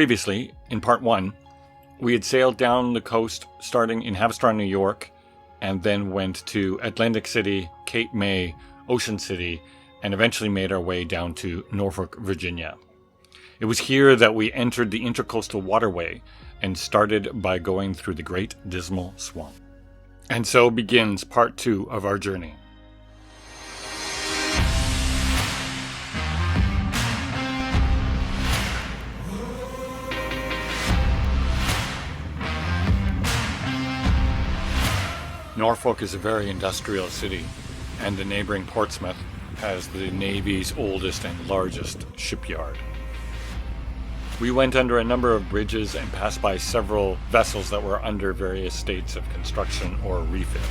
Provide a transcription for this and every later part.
Previously, in part 1, we had sailed down the coast starting in Haverstraw, New York, and then went to Atlantic City, Cape May, Ocean City, and eventually made our way down to Norfolk, Virginia. It was here that we entered the Intercoastal Waterway and started by going through the Great Dismal Swamp. And so begins part 2 of our journey. Norfolk is a very industrial city, and the neighboring Portsmouth has the Navy's oldest and largest shipyard. We went under a number of bridges and passed by several vessels that were under various states of construction or refit.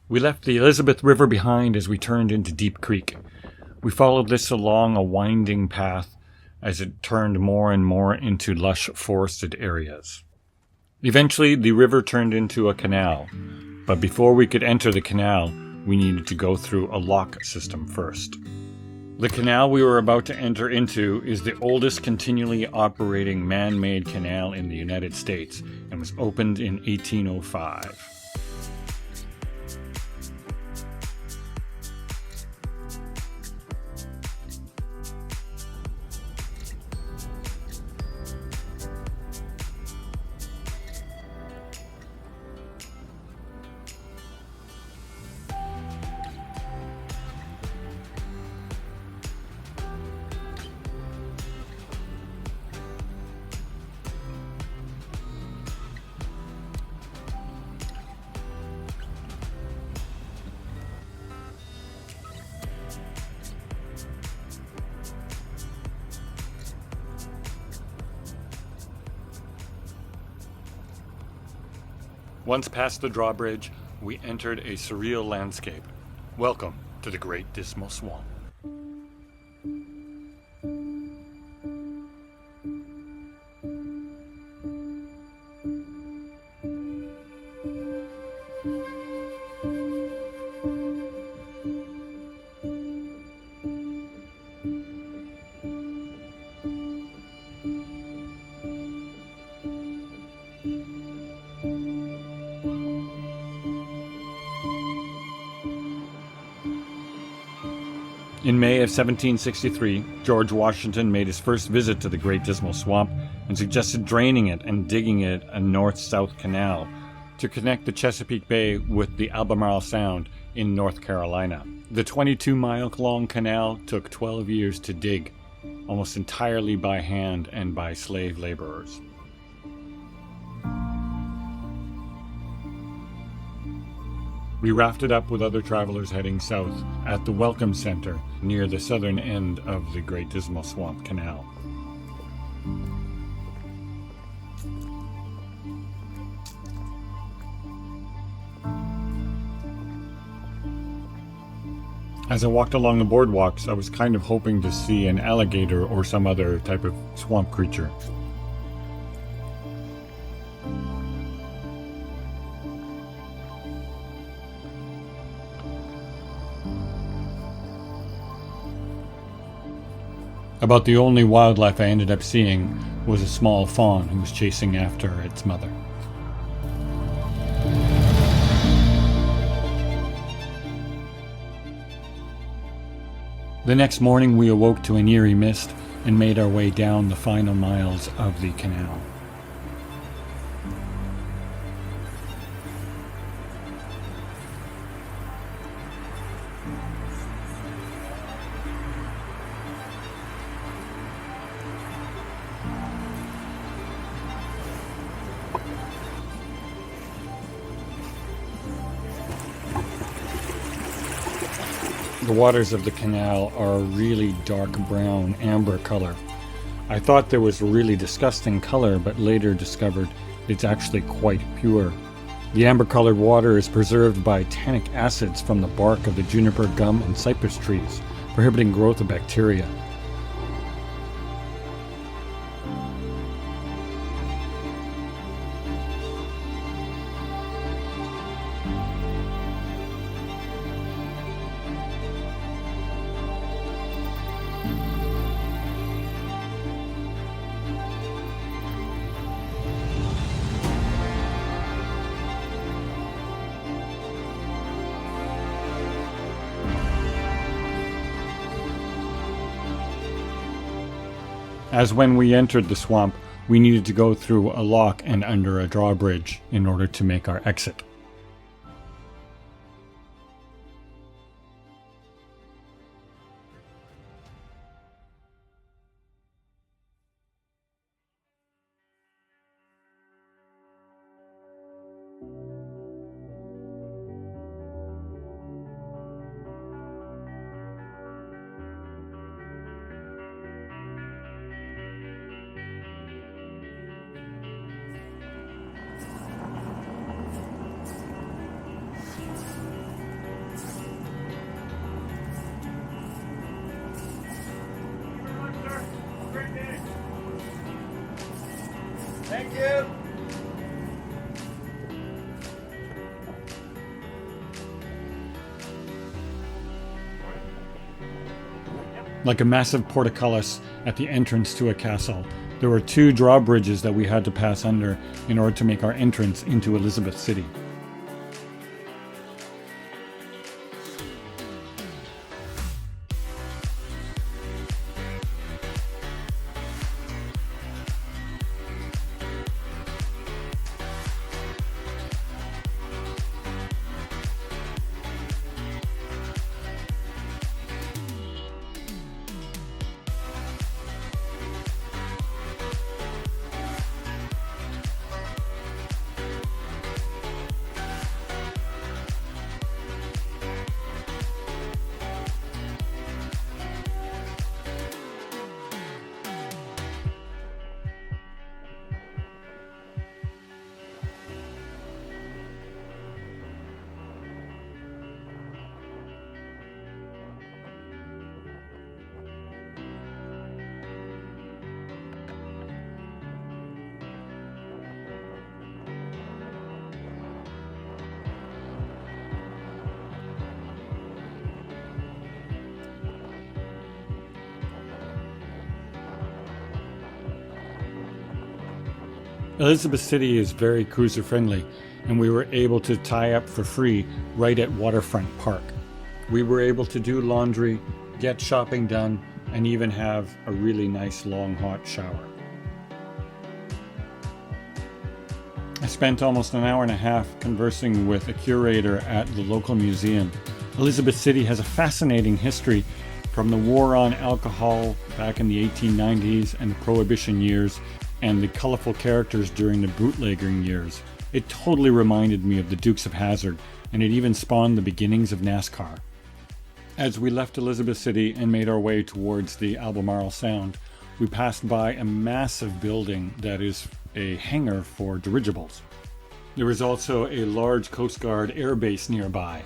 We left the Elizabeth River behind as we turned into Deep Creek. We followed this along a winding path as it turned more and more into lush forested areas. Eventually, the river turned into a canal, but before we could enter the canal, we needed to go through a lock system first. The canal we were about to enter into is the oldest continually operating man-made canal in the United States and was opened in 1805. Once past the drawbridge, we entered a surreal landscape. Welcome to the Great Dismal Swamp. In May of 1763, George Washington made his first visit to the Great Dismal Swamp and suggested draining it and digging it a north-south canal to connect the Chesapeake Bay with the Albemarle Sound in North Carolina. The 22-mile-long canal took 12 years to dig, almost entirely by hand and by slave laborers. We rafted up with other travelers heading south at the Welcome Center near the southern end of the Great Dismal Swamp Canal. As I walked along the boardwalks, I was kind of hoping to see an alligator or some other type of swamp creature. About the only wildlife I ended up seeing was a small fawn who was chasing after its mother. The next morning we awoke to an eerie mist and made our way down the final miles of the canal. The waters of the canal are a really dark brown amber color. I thought there was a really disgusting color, but later discovered it's actually quite pure. The amber-colored water is preserved by tannic acids from the bark of the juniper, gum, and cypress trees, prohibiting growth of bacteria. As when we entered the swamp, we needed to go through a lock and under a drawbridge in order to make our exit. Thank you. Like a massive portcullis at the entrance to a castle, there were 2 drawbridges that we had to pass under in order to make our entrance into Elizabeth City. Elizabeth City is very cruiser friendly, and we were able to tie up for free right at Waterfront Park. We were able to do laundry, get shopping done, and even have a really nice long hot shower. I spent almost an hour and a half conversing with a curator at the local museum. Elizabeth City has a fascinating history from the war on alcohol back in the 1890s and the Prohibition years, and the colorful characters during the bootlegging years. It totally reminded me of the Dukes of Hazzard, and it even spawned the beginnings of NASCAR. As we left Elizabeth City and made our way towards the Albemarle Sound, we passed by a massive building that is a hangar for dirigibles. There is also a large Coast Guard air base nearby.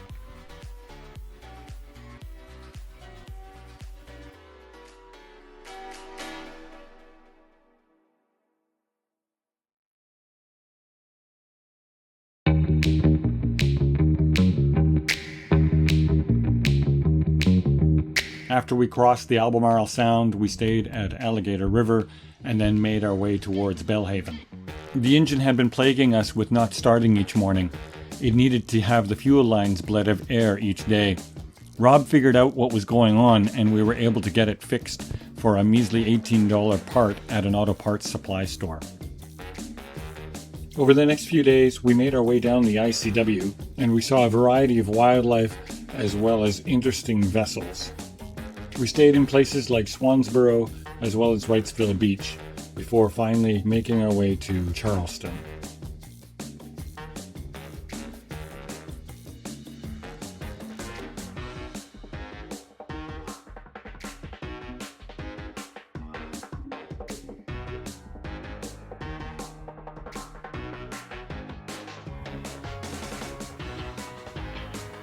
After we crossed the Albemarle Sound, we stayed at Alligator River and then made our way towards Belhaven. The engine had been plaguing us with not starting each morning. It needed to have the fuel lines bled of air each day. Rob figured out what was going on, and we were able to get it fixed for a measly $18 part at an auto parts supply store. Over the next few days, we made our way down the ICW, and we saw a variety of wildlife as well as interesting vessels. We stayed in places like Swansboro as well as Wrightsville Beach before finally making our way to Charleston.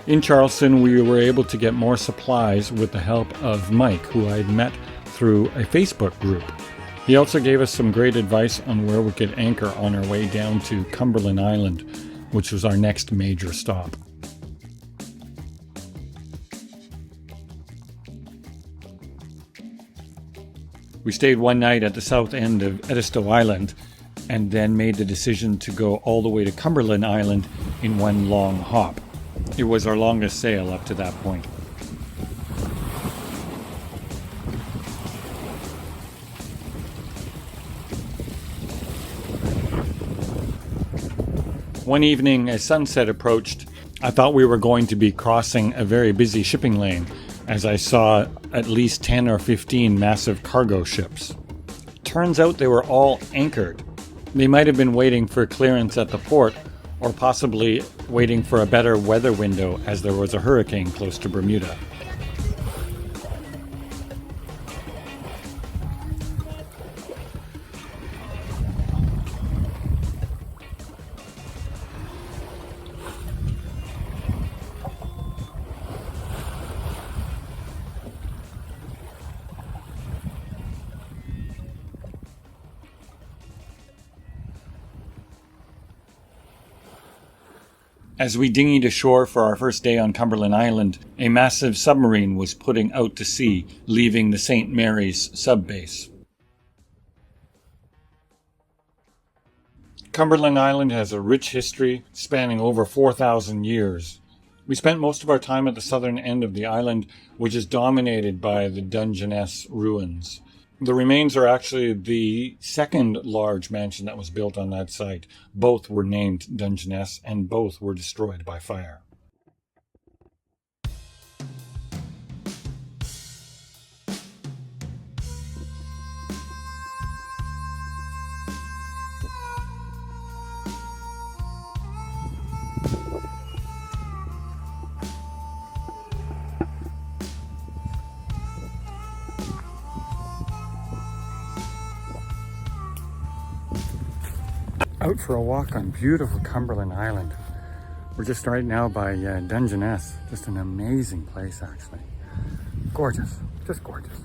In Charleston, we were able to get more supplies with the help of Mike, who I had met through a Facebook group. He also gave us some great advice on where we could anchor on our way down to Cumberland Island, which was our next major stop. We stayed one night at the south end of Haverstraw Island and then made the decision to go all the way to Cumberland Island in one long hop. It was our longest sail up to that point. One evening, as sunset approached, I thought we were going to be crossing a very busy shipping lane, as I saw at least 10 or 15 massive cargo ships. Turns out they were all anchored. They might have been waiting for clearance at the port, or possibly waiting for a better weather window as there was a hurricane close to Bermuda. As we dinghied ashore for our first day on Cumberland Island, a massive submarine was putting out to sea, leaving the St. Mary's subbase. Cumberland Island has a rich history spanning over 4,000 years. We spent most of our time at the southern end of the island, which is dominated by the Dungeness ruins. The remains are actually the second large mansion that was built on that site. Both were named Dungeness, and both were destroyed by fire. Out for a walk on beautiful Cumberland Island. We're just right now by Dungeness. Just an amazing place, actually. Gorgeous, just gorgeous.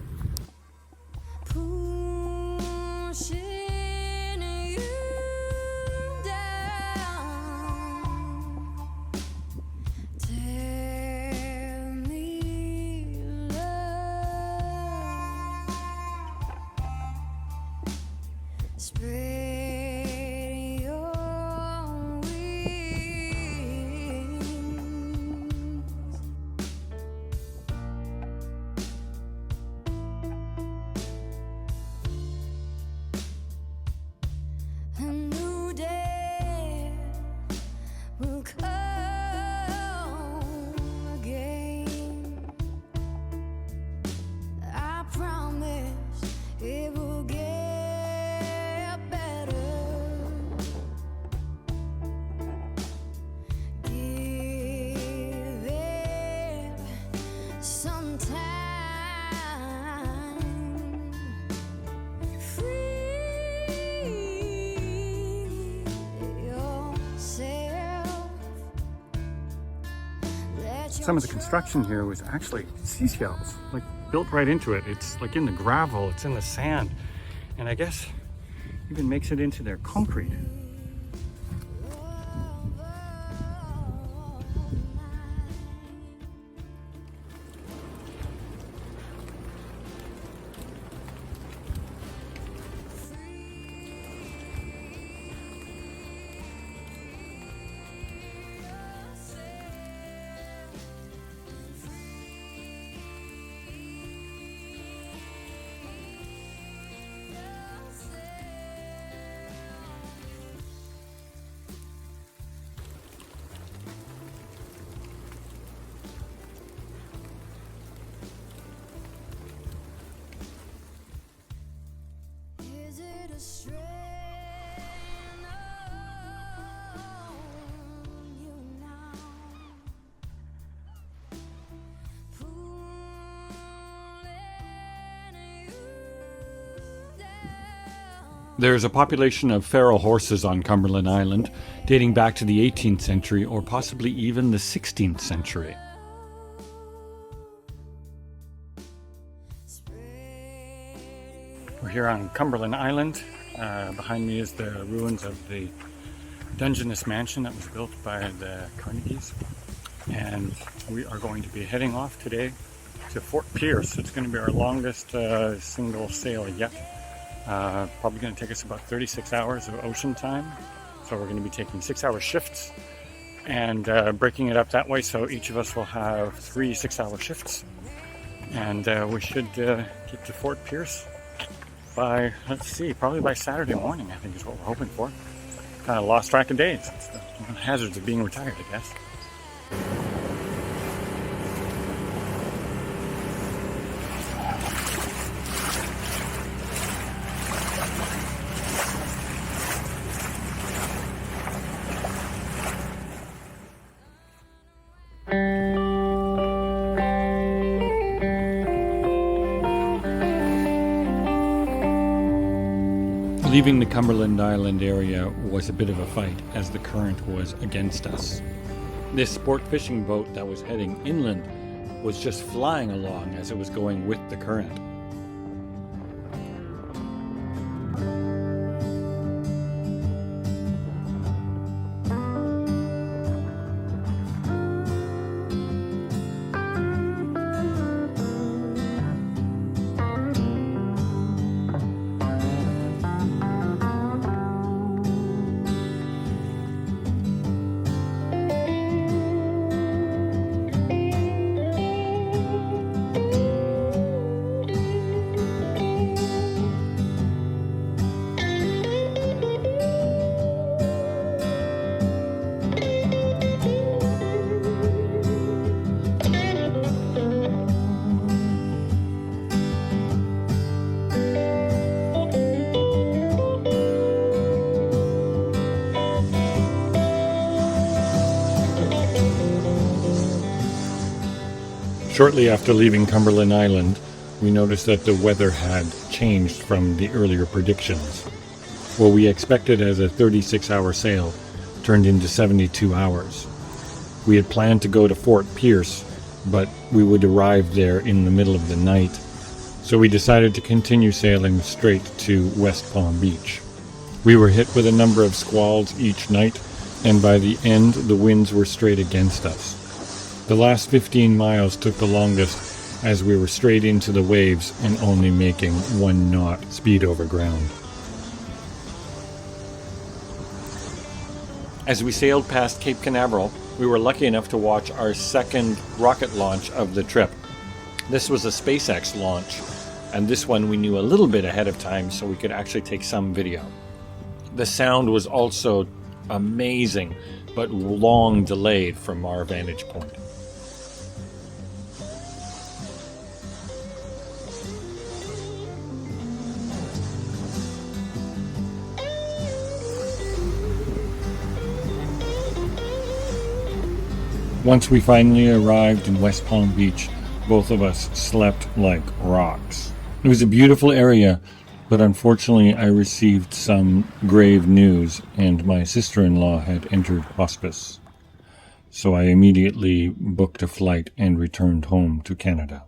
Some of the construction here was actually seashells, like built right into it. It's like in the gravel, it's in the sand, and I guess even makes it into their concrete. There's a population of feral horses on Cumberland Island, dating back to the 18th century or possibly even the 16th century. We're here on Cumberland Island. Behind me is the ruins of the Dungeness mansion that was built by the Carnegies. And we are going to be heading off today to Fort Pierce. It's going to be our longest single sail yet. Probably going to take us about 36 hours of ocean time. So we're going to be taking 6-hour shifts and breaking it up that way. So each of us will have 3 6-hour shifts. And we should get to Fort Pierce by, probably by Saturday morning, I think is what we're hoping for. Kind of lost track of days. It's the hazards of being retired, I guess. Leaving the Cumberland Island area was a bit of a fight as the current was against us. This sport fishing boat that was heading inland was just flying along as it was going with the current. Shortly after leaving Cumberland Island, we noticed that the weather had changed from the earlier predictions. What we expected as a 36-hour sail turned into 72 hours. We had planned to go to Fort Pierce, but we would arrive there in the middle of the night, so we decided to continue sailing straight to West Palm Beach. We were hit with a number of squalls each night, and by the end, the winds were straight against us. The last 15 miles took the longest as we were straight into the waves and only making 1 knot speed over ground. As we sailed past Cape Canaveral, we were lucky enough to watch our second rocket launch of the trip. This was a SpaceX launch, and this one we knew a little bit ahead of time so we could actually take some video. The sound was also amazing, but long delayed from our vantage point. Once we finally arrived in West Palm Beach, both of us slept like rocks. It was a beautiful area, but unfortunately I received some grave news and my sister-in-law had entered hospice. So I immediately booked a flight and returned home to Canada.